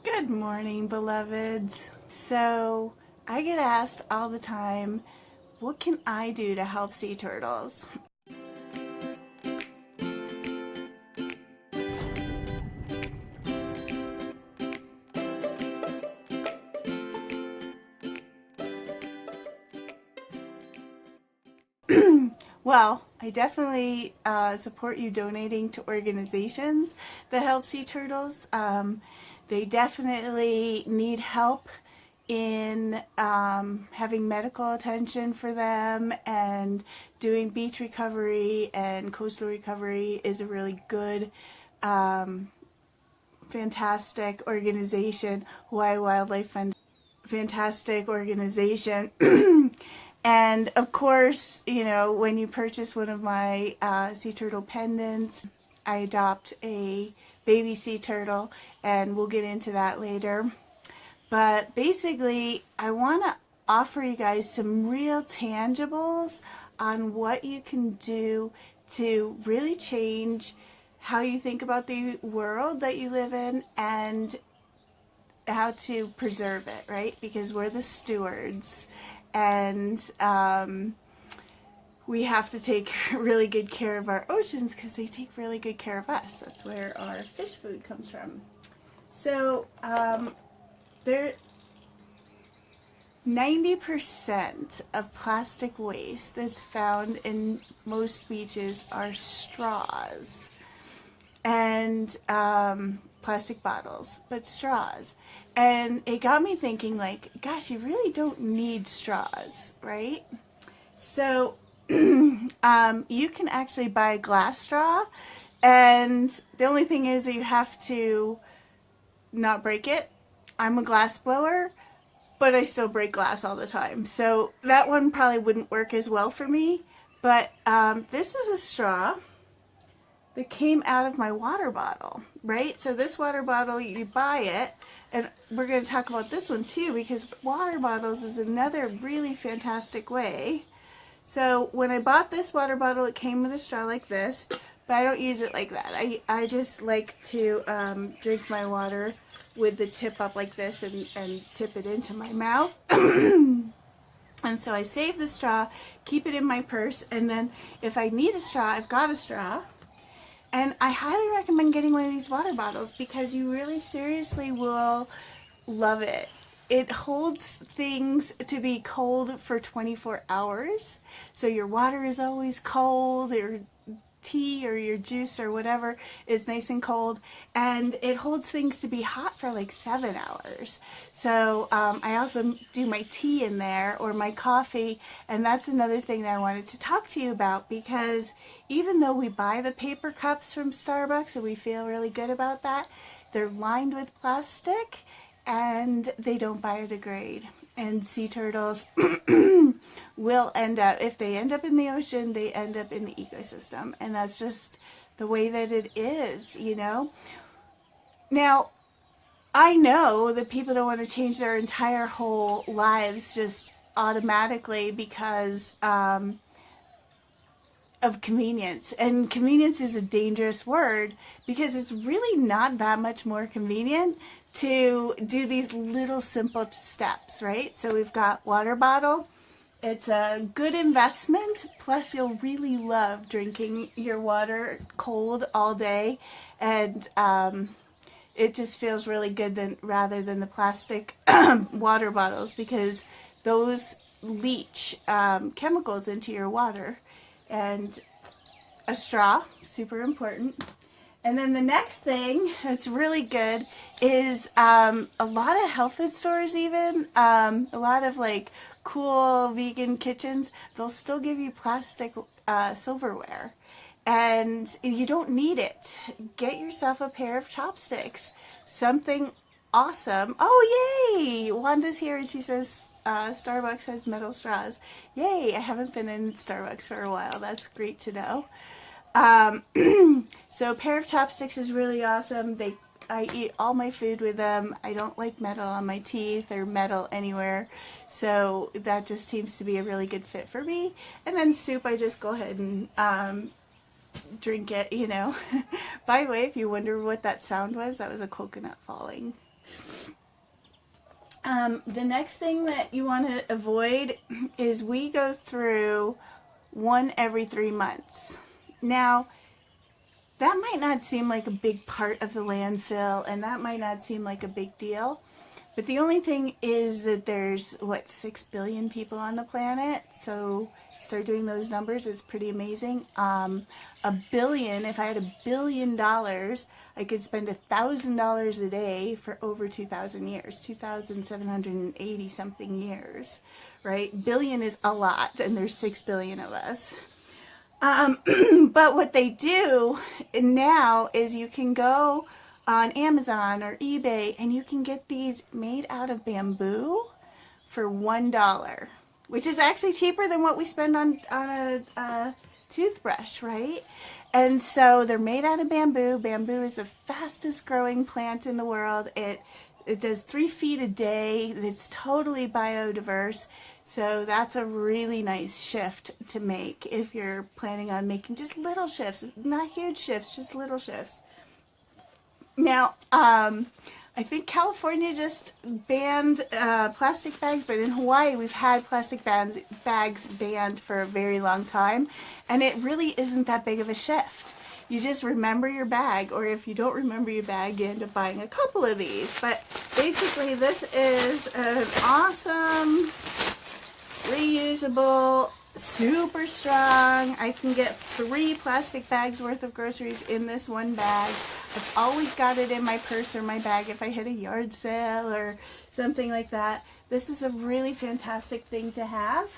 Good morning, beloveds. So, I get asked all the time, what can I do to help sea turtles? Well, I definitely support you donating to organizations that help sea turtles. They definitely need help in having medical attention for them, and doing beach recovery and coastal recovery is a really good, fantastic organization. Hawaii Wildlife Fund, fantastic organization. And of course, when you purchase one of my sea turtle pendants, I adopt a baby sea turtle, and we'll get into that later. But basically, I want to offer you guys some real tangibles on what you can do to really change how you think about the world that you live in and how to preserve it, right? Because we're the stewards, and we have to take really good care of our oceans because they take really good care of us. That's where our fish food comes from. So there 90% of plastic waste that's found in most beaches are straws and plastic bottles, but straws. And it got me thinking, like, gosh, you really don't need straws, right? So you can actually buy a glass straw, and the only thing is that you have to not break it. I'm a glass blower, but I still break glass all the time, so that one probably wouldn't work as well for me. But this is a straw that came out of my water bottle, right? So this water bottle, you buy it, and we're going to talk about this one too, because water bottles is another really fantastic way. So when I bought this water bottle, it came with a straw like this, but I don't use it like that. I just like to drink my water with the tip up like this and tip it into my mouth. And so I save the straw, keep it in my purse, and then if I need a straw, I've got a straw. And I highly recommend getting one of these water bottles because you really seriously will love it. It holds things to be cold for 24 hours. So your water is always cold, your tea or your juice or whatever is nice and cold, and it holds things to be hot for like 7 hours. So I also do my tea in there, or my coffee, and that's another thing that I wanted to talk to you about, because even though we buy the paper cups from Starbucks and we feel really good about that, they're lined with plastic and they don't biodegrade. And sea turtles will end up, if they end up in the ocean, they end up in the ecosystem. And that's just the way that it is, Now, I know that people don't want to change their entire whole lives just automatically because of convenience. And convenience is a dangerous word because it's really not that much more convenient to do these little simple steps, right? So we've got water bottle. It's a good investment, plus you'll really love drinking your water cold all day, and it just feels really good rather than the plastic water bottles, because those leach chemicals into your water. And a straw, super important. And then the next thing that's really good is a lot of health food stores, even a lot of like cool vegan kitchens, they'll still give you plastic silverware, and you don't need it. Get yourself a pair of chopsticks, something awesome. Oh, yay! Wanda's here and she says Starbucks has metal straws. Yay! I haven't been in Starbucks for a while. That's great to know. So a pair of chopsticks is really awesome. I eat all my food with them. I don't like metal on my teeth or metal anywhere, so that just seems to be a really good fit for me. And then soup, I just go ahead and drink it, By the way, if you wonder what that sound was, that was a coconut falling. The next thing that you want to avoid is we go through one every 3 months. Now, that might not seem like a big part of the landfill, and that might not seem like a big deal. But the only thing is that there's, what, 6 billion people on the planet? So start doing those numbers, is pretty amazing. A billion, if I had $1 billion, I could spend $1,000 a day for over 2,000 years, 2,780 something years, right? Billion is a lot, and there's 6 billion of us. But what they do now is you can go on Amazon or eBay and you can get these made out of bamboo for $1, which is actually cheaper than what we spend on a toothbrush, right? And so they're made out of bamboo. Bamboo is the fastest growing plant in the world. It does 3 feet a day. It's totally biodiverse. So that's a really nice shift to make if you're planning on making just little shifts, not huge shifts, just little shifts. Now, I think California just banned plastic bags, but in Hawaii we've had plastic bags banned for a very long time, and it really isn't that big of a shift. You just remember your bag, or if you don't remember your bag, you end up buying a couple of these. But basically this is an awesome, reusable, super strong. I can get 3 plastic bags worth of groceries in this one bag. I've always got it in my purse or my bag if I hit a yard sale or something like that. This is a really fantastic thing to have.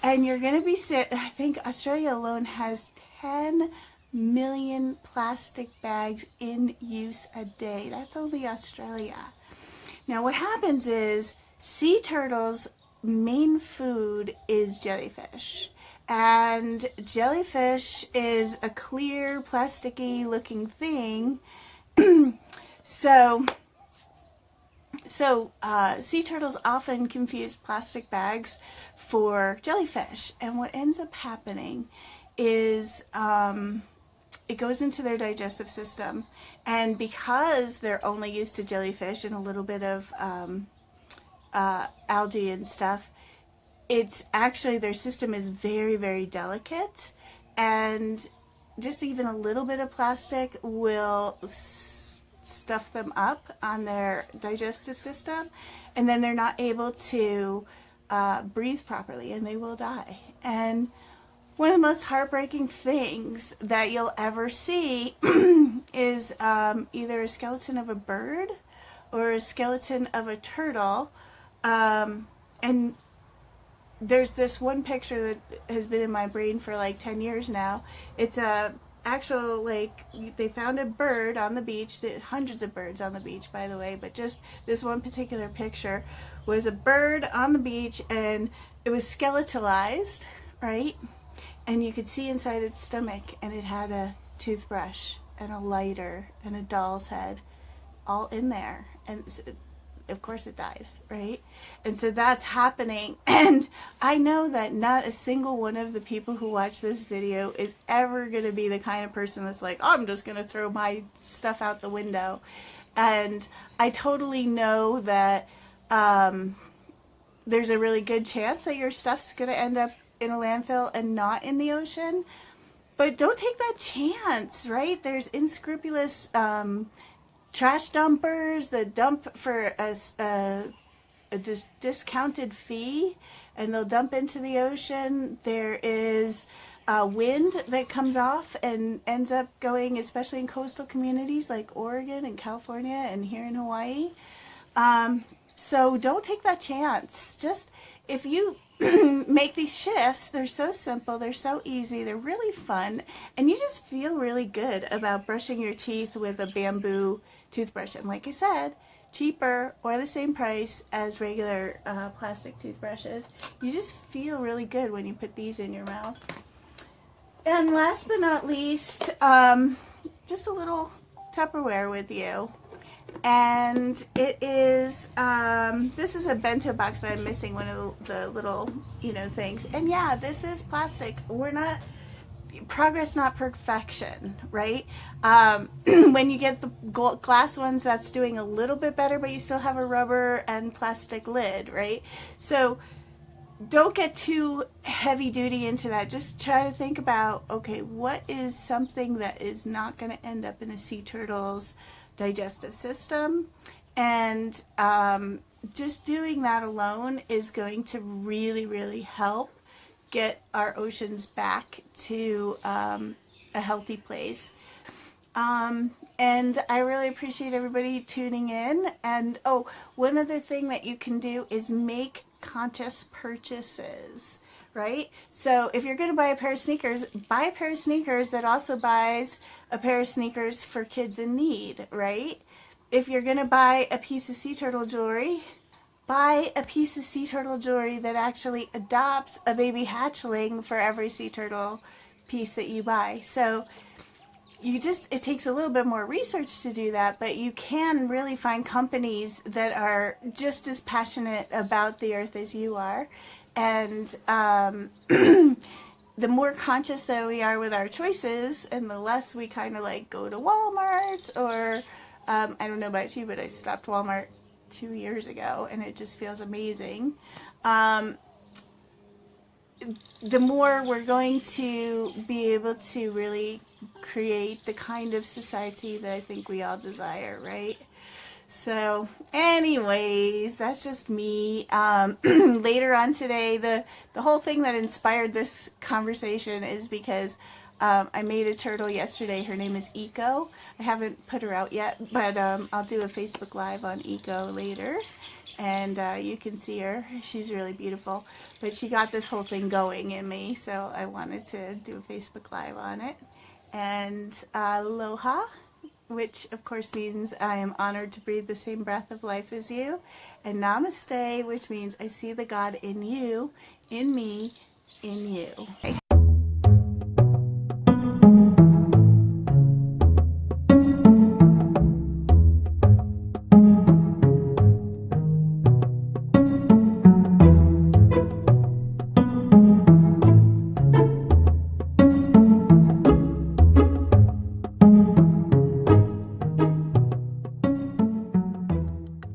And you're going to be I think Australia alone has 10 million plastic bags in use a day. That's only Australia. Now what happens is sea turtles' main food is jellyfish. And jellyfish is a clear, plasticky looking thing. So sea turtles often confuse plastic bags for jellyfish. And what ends up happening is it goes into their digestive system. And because they're only used to jellyfish and a little bit of algae and stuff, it's actually, their system is very, very delicate, and just even a little bit of plastic will stuff them up on their digestive system, and then they're not able to breathe properly, and they will die. And one of the most heartbreaking things that you'll ever see is either a skeleton of a bird or a skeleton of a turtle. And there's this one picture that has been in my brain for like 10 years now. It's a actual, like, they found a bird on the beach, hundreds of birds on the beach, by the way, but just this one particular picture was a bird on the beach, and it was skeletalized, right? And you could see inside its stomach, and it had a toothbrush and a lighter and a doll's head all in there. And of course it died, right? And so that's happening. And I know that not a single one of the people who watch this video is ever going to be the kind of person that's like, oh, I'm just going to throw my stuff out the window. And I totally know that there's a really good chance that your stuff's going to end up in a landfill and not in the ocean. But don't take that chance, right? There's unscrupulous trash dumpers that dump for a discounted fee, and they'll dump into the ocean. There is wind that comes off and ends up going, especially in coastal communities like Oregon and California and here in Hawaii. So don't take that chance. Just, if you make these shifts, they're so simple, they're so easy, they're really fun, and you just feel really good about brushing your teeth with a bamboo toothbrush. And like I said, cheaper or the same price as regular plastic toothbrushes. You just feel really good when you put these in your mouth. And last but not least, just a little Tupperware with you. And it is, this is a bento box, but I'm missing one of the little, things. And yeah, this is plastic. We're not, progress, not perfection, right? When you get the glass ones, that's doing a little bit better, but you still have a rubber and plastic lid, right? So don't get too heavy duty into that. Just try to think about, okay, what is something that is not going to end up in a sea turtle's digestive system? And just doing that alone is going to really, really help get our oceans back to a healthy place. And I really appreciate everybody tuning in. And oh, one other thing that you can do is make conscious purchases, right? So if you're going to buy a pair of sneakers, buy a pair of sneakers that also buys a pair of sneakers for kids in need, right? If you're going to buy a piece of sea turtle jewelry, buy a piece of sea turtle jewelry that actually adopts a baby hatchling for every sea turtle piece that you buy. So it takes a little bit more research to do that, but you can really find companies that are just as passionate about the earth as you are. And the more conscious that we are with our choices, and the less we kind of like go to Walmart or I don't know about you, but I stopped Walmart 2 years ago and it just feels amazing. The more we're going to be able to really create the kind of society that I think we all desire, right? So anyways, that's just me. Later on today, the whole thing that inspired this conversation is because I made a turtle yesterday. Her name is Eco. I haven't put her out yet, but I'll do a Facebook Live on Eco later. And you can see her. She's really beautiful. But she got this whole thing going in me, so I wanted to do a Facebook Live on it. And aloha, which of course means I am honored to breathe the same breath of life as you. And namaste, which means I see the God in you, in me, in